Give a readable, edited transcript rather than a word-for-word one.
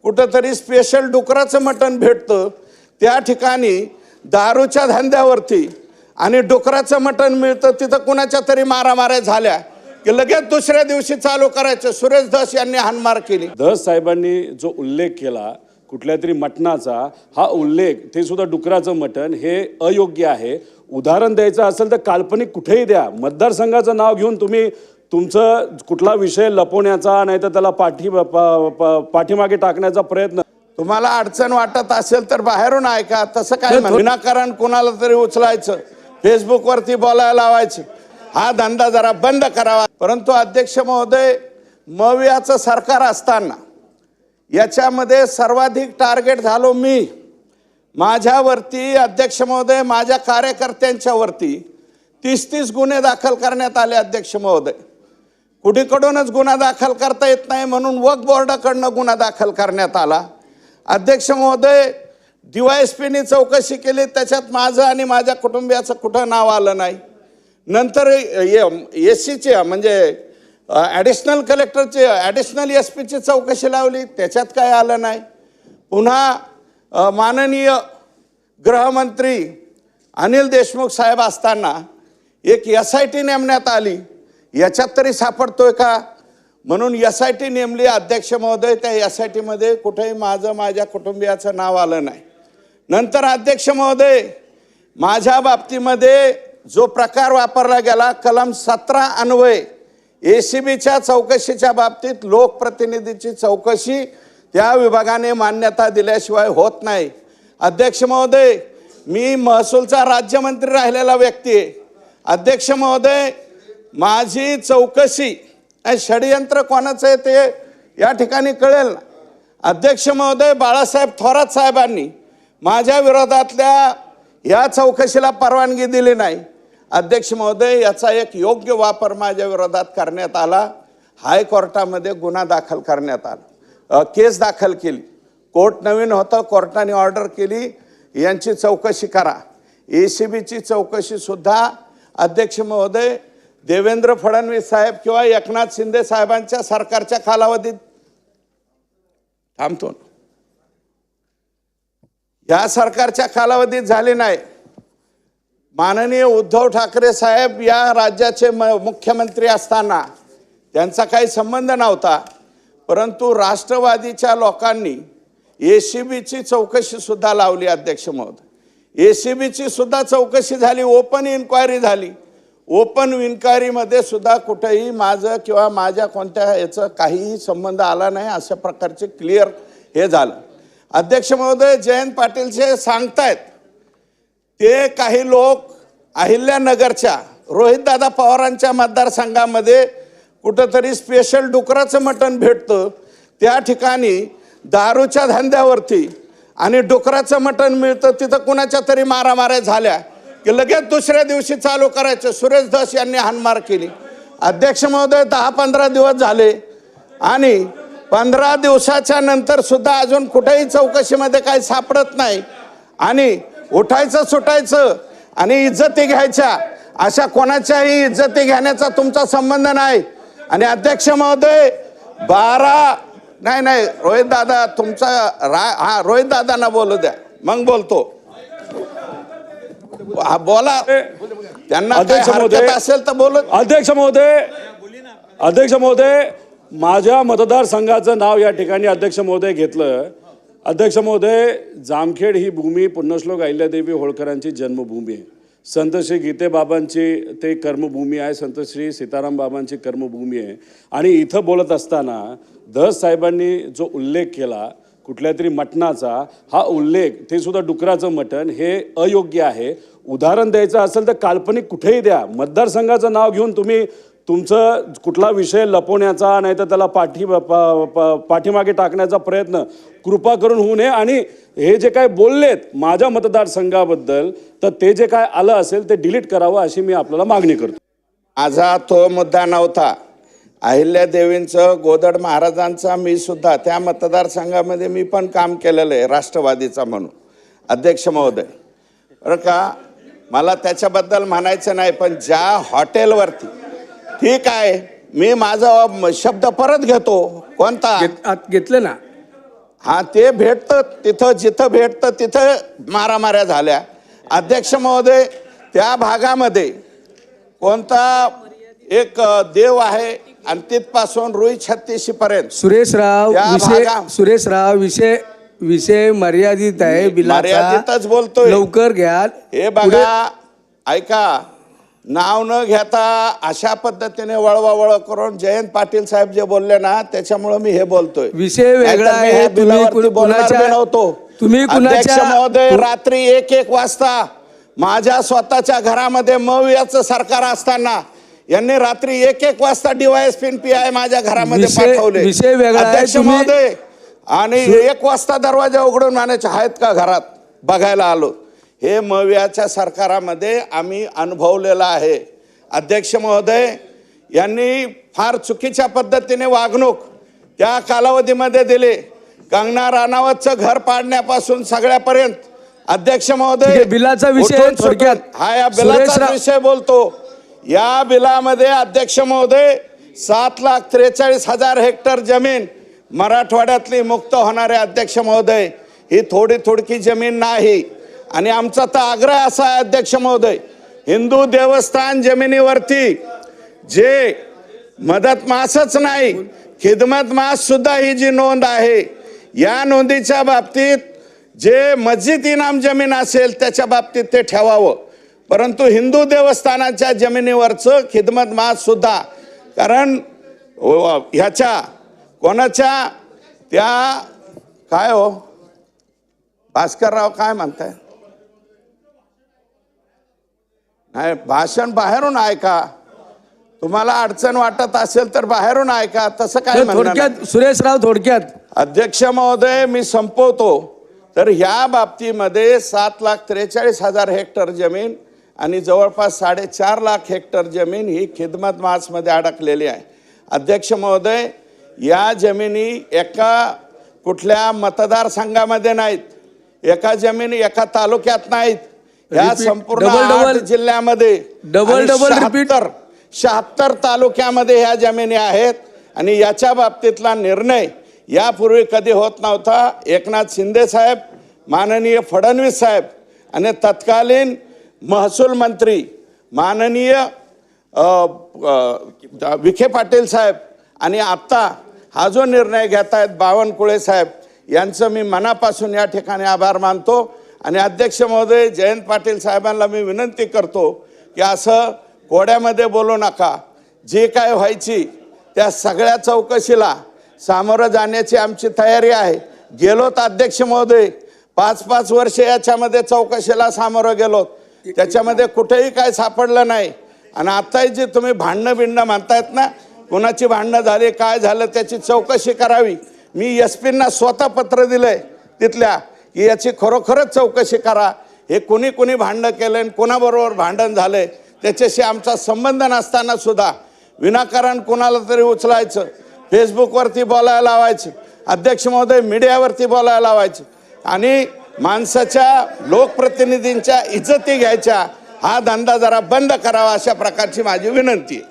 कुठंतरी स्पेशल डुकराचं मटण भेटतं, त्या ठिकाणी दारूच्या धंद्यावरती आणि डुकराचं मटण मिळतं, तिथं कुणाच्या तरी मारामाऱ्या झाल्या की लगेच दुसऱ्या दिवशी चालू करायचं. सुरेश धस यांनी हाणमार केली. धस साहेबांनी जो उल्लेख केला कुठल्या तरी मटणाचा, हा उल्लेख ते सुद्धा डुकराचं मटण हे अयोग्य आहे. उदाहरण द्यायचं असेल तर काल्पनिक कुठेही द्या. मतदारसंघाचं नाव घेऊन तुम्ही तुमचं कुठला विषय लपवण्याचा नाही तर त्याला पाठीमागे टाकण्याचा प्रयत्न. तुम्हाला अडचण वाटत असेल तर बाहेरून ऐका. तसं काय विनाकारण कोणाला तरी उचलायचं, फेसबुकवरती बोलायला लावायचं, हा धंदा जरा बंद करावा. परंतु अध्यक्ष महोदय, मवियाचं सरकार असताना याच्यामध्ये सर्वाधिक टार्गेट झालो मी. माझ्यावरती अध्यक्ष महोदय, माझ्या कार्यकर्त्यांच्यावरती 30 गुन्हे दाखल करण्यात आले. अध्यक्ष महोदय, कुठेकडूनच गुन्हा दाखल करता येत नाही म्हणून वक्फ बोर्डाकडनं गुन्हा दाखल करण्यात आला. अध्यक्ष महोदय, DYSPनी चौकशी केली, त्याच्यात माझं आणि माझ्या कुटुंबियाचं कुठं नाव आलं नाही. नंतर SCची म्हणजे ॲडिशनल कलेक्टरची, ॲडिशनल SPची चौकशी लावली, त्याच्यात काय आलं नाही. पुन्हा माननीय गृहमंत्री अनिल देशमुख साहेब असताना एक SIT नेमण्यात आली, याच्यात तरी सापडतोय का म्हणून SIT नेमली. अध्यक्ष महोदय, त्या SITमध्ये कुठेही माझं माझ्या कुटुंबियाचं नाव आलं नाही. नंतर अध्यक्ष महोदय, माझ्या बाबतीमध्ये जो प्रकार वापरला गेला, कलम 17 अन्वये ACBच्या चौकशीच्या बाबतीत लोकप्रतिनिधीची चौकशी त्या विभागाने मान्यता दिल्याशिवाय होत नाही. अध्यक्ष महोदय, मी महसूलचा राज्यमंत्री राहिलेला व्यक्ती आहे. अध्यक्ष महोदय, माझी चौकशी षडयंत्र कोणाचं आहे ते या ठिकाणी कळेल ना. अध्यक्ष महोदय, बाळासाहेब थोरात साहेबांनी माझ्या विरोधातल्या या चौकशीला परवानगी दिली नाही. अध्यक्ष महोदय, याचा एक योग्य वापर माझ्या विरोधात करण्यात आला. हायकोर्टामध्ये गुन्हा दाखल करण्यात आला, केस दाखल केली. कोर्ट नवीन होतं, कोर्टाने ऑर्डर केली यांची चौकशी करा. ACBची चौकशी सुद्धा अध्यक्ष महोदय देवेंद्र फडणवीस साहेब किंवा एकनाथ शिंदे साहेबांच्या सरकारच्या कालावधीत थांबतो, या सरकारच्या कालावधीत झाली नाही. माननीय उद्धव ठाकरे साहेब या राज्याचे मुख्यमंत्री असताना त्यांचा काही संबंध नव्हता, परंतु राष्ट्रवादीच्या लोकांनी ACBची चौकशी सुद्धा लावली. अध्यक्ष महोदय, ACBची सुद्धा चौकशी झाली, ओपन इन्क्वायरी झाली. ओपन इन्क्वायरीमध्ये सुद्धा कुठेही माझं किंवा माझ्या कोणत्या याचं काहीही संबंध आला नाही, अशा प्रकारचे क्लिअर हे झालं. अध्यक्ष महोदय, जयंत पाटील सांगतायत ते काही लोक अहिल्यानगरच्या रोहितदादा पवारांच्या मतदारसंघामध्ये कुठंतरी स्पेशल डुकराचं मटण भेटतं, त्या ठिकाणी दारूच्या धंद्यावरती आणि डुकराचं मटण मिळतं, तिथं कुणाच्या तरी मारामाऱ्या झाल्या की लगेच दुसऱ्या दिवशी चालू करायचं. सुरेश धस यांनी हाणमार केली. अध्यक्ष महोदय, 10-15 दिवस झाले आणि 15 दिवसाच्या नंतर सुद्धा अजून कुठेही चौकशीमध्ये काही सापडत नाही. आणि उठायचं सुटायचं आणि इज्जती घ्यायच्या, अशा कोणाच्याही इज्जती घेण्याचा तुमचा संबंध नाही. आणि अध्यक्ष महोदय, 12 नाही रोहित दादा तुमचा हा रोहित दादांना बोलू द्या, मग बोलतो. बोला, त्यांना असेल तर बोलत. अध्यक्ष महोदय, माझ्या मतदारसंघाचं नाव या ठिकाणी अध्यक्ष महोदय घेतलं. अध्यक्ष महोदय, जामखेड ही भूमी पुण्यश्लोक अहिल्यादेवी होळकरांची जन्मभूमी आहे. संत श्री गीतेबाबांची ते कर्मभूमी आहे, संत श्री सीताराम बाबांची कर्मभूमी आहे. आणि इथं बोलत असताना धस साहेबांनी जो उल्लेख केला कुठल्या तरी मटणाचा, हा उल्लेख ते सुद्धा डुकराचं मटण हे अयोग्य आहे. उदाहरण द्यायचं असेल तर काल्पनिक कुठेही द्या. मतदारसंघाचं नाव घेऊन तुम्ही तुमचं कुठला विषय लपवण्याचा नाही तर त्याला पाठीमागे टाकण्याचा प्रयत्न कृपा करून होऊ नये. आणि हे जे काय बोललेत माझ्या मतदारसंघाबद्दल, तर ते जे काय आलं असेल ते डिलीट करावं अशी मी आपल्याला मागणी करतो. माझा तो मुद्दा नव्हता. अहिल्यादेवींचं, गोदड महाराजांचा मी सुद्धा त्या मतदारसंघामध्ये मी पण काम केलेलं आहे राष्ट्रवादीचा म्हणून. अध्यक्ष महोदय, बरं का, मला त्याच्याबद्दल म्हणायचं नाही, पण ज्या हॉटेलवरती, ठीक आहे, मी माझा शब्द परत घेतो. कोणता घेतलं ना, हा ते भेटतं तिथं, जिथं भेटतं तिथं मारामाऱ्या झाल्या. अध्यक्ष महोदय, त्या भागामध्ये कोणता एक देव आहे आणि तिथपासून रुई छत्तीशी पर्यंत सुरेशराव त्या विषय भागा- सुरेशराव विषय विषय मर्यादित आहे. मर्यादितच बोलतोय. लवकर घ्या. हे बघा, ऐका, नाव न घेता अशा पद्धतीने वळवावळ करून जयंत पाटील साहेब जे बोलले ना, त्याच्यामुळे मी हे बोलतोय. विषय वेगळा नाहीतर मी आहे. ह्या तुम्ही बिलावरती बोलणार कुणाच्या- बी नव्हतो. तुम्ही अध्यक्ष कुणाच्या- महोदय, रात्री 1-1 वाजता माझ्या स्वतःच्या घरामध्ये मवियाचं सरकार असताना यांनी रात्री 1-1 वाजता DYSP PI माझ्या घरामध्ये पाठवले. विषय वेगळा आहे. अध्यक्ष तुम्ही- महोदय, आणि 1 वाजता दरवाजा उघडून म्हणायचे आहेत का घरात, बघायला आलो. हे मवियाच्या सरकारामध्ये आम्ही अनुभवलेलं आहे. अध्यक्ष महोदय, यांनी फार चुकीच्या पद्धतीने वागणूक त्या कालावधीमध्ये दिली. कंगना राणावतचं घर पाडण्यापासून सगळ्यापर्यंत. अध्यक्ष ठीक महोदय, आहे, बिलाचा विषय उठून थोडक्यात. सुटून- हा या बिलाचा सुरेशराव- विषय बोलतो. या बिलामध्ये अध्यक्ष महोदय 7,43,000 हेक्टर जमीन मराठवाड्यातली मुक्त होणारे. अध्यक्ष महोदय, ही थोडी थोडकी जमीन नाही. आणि आमचा तर आग्रह असा आहे अध्यक्ष महोदय, हिंदू देवस्थान जमिनीवरती जे मदत मासच नाही, खिदमत मास सुद्धा ही जी नोंद आहे, या नोंदीच्या बाबतीत जे मस्जिद इनाम जमीन असेल त्याच्या बाबतीत ते ठेवावं. परंतु हिंदू देवस्थानाच्या जमिनीवरचं खिदमत मास सुद्धा, कारण ह्याच्या कोणाच्या त्या काय हो भास्करराव काय म्हणताय, नाही भाषण बाहेरून ऐका. तुम्हाला अडचण वाटत असेल तर बाहेरून ऐका, तसं काय म्हणणं नाही. थोडक्यात सुरेशराव, थोडक्यात. अध्यक्ष महोदय, मी संपवतो. तर ह्या बाबतीमध्ये 7,43,000 हेक्टर जमीन आणि जवळपास 4.5 लाख हेक्टर जमीन ही खिदमत मासमध्ये अडकलेली आहे. अध्यक्ष महोदय, या जमिनी एका कुठल्या मतदारसंघामध्ये नाहीत, एका जमिनी एका तालुक्यात नाहीत, या Repeat. संपूर्ण Double 8 जिल्ह्यामध्ये Double repeat. 76 तालुक्यामध्ये ह्या जमिनी आहेत. आणि याच्या बाबतीतला निर्णय यापूर्वी कधी होत नव्हता. एकनाथ शिंदे साहेब, माननीय फडणवीस साहेब आणि तत्कालीन महसूल मंत्री माननीय विखे पाटील साहेब आणि आत्ता हा जो निर्णय घेत आहेत बावनकुळे साहेब, यांचं मी मनापासून या ठिकाणी आभार मानतो. आणि अध्यक्ष महोदय, जयंत पाटील साहेबांना मी विनंती करतो की असं कोड्यामध्ये बोलू नका. जे काय व्हायची त्या सगळ्या चौकशीला सामोरं जाण्याची आमची तयारी आहे. गेलोत अध्यक्ष महोदय, 5-5 वर्ष याच्यामध्ये चौकशीला सामोरं गेलो, त्याच्यामध्ये कुठेही काय सापडलं नाही. आणि आत्ताही जे तुम्ही भांडणं म्हणतायत ना, कोणाची भांडणं झाली, काय झालं, त्याची चौकशी करावी. मी SP-ना स्वतः पत्र दिलंय तिथल्या की याची खरोखरच चौकशी करा. हे कोणी भांडणं केलं, कोणाबरोबर भांडण झालंय, त्याच्याशी आमचा संबंध नसताना सुद्धा विनाकारण कोणाला तरी उचलायचं, फेसबुकवरती बोलायला लावायचं, अध्यक्ष महोदय मीडियावरती बोलायला लावायचं आणि माणसाच्या लोकप्रतिनिधींच्या इज्जती घ्यायच्या, हा धंदा जरा बंद करावा, अशा प्रकारची माझी विनंती आहे.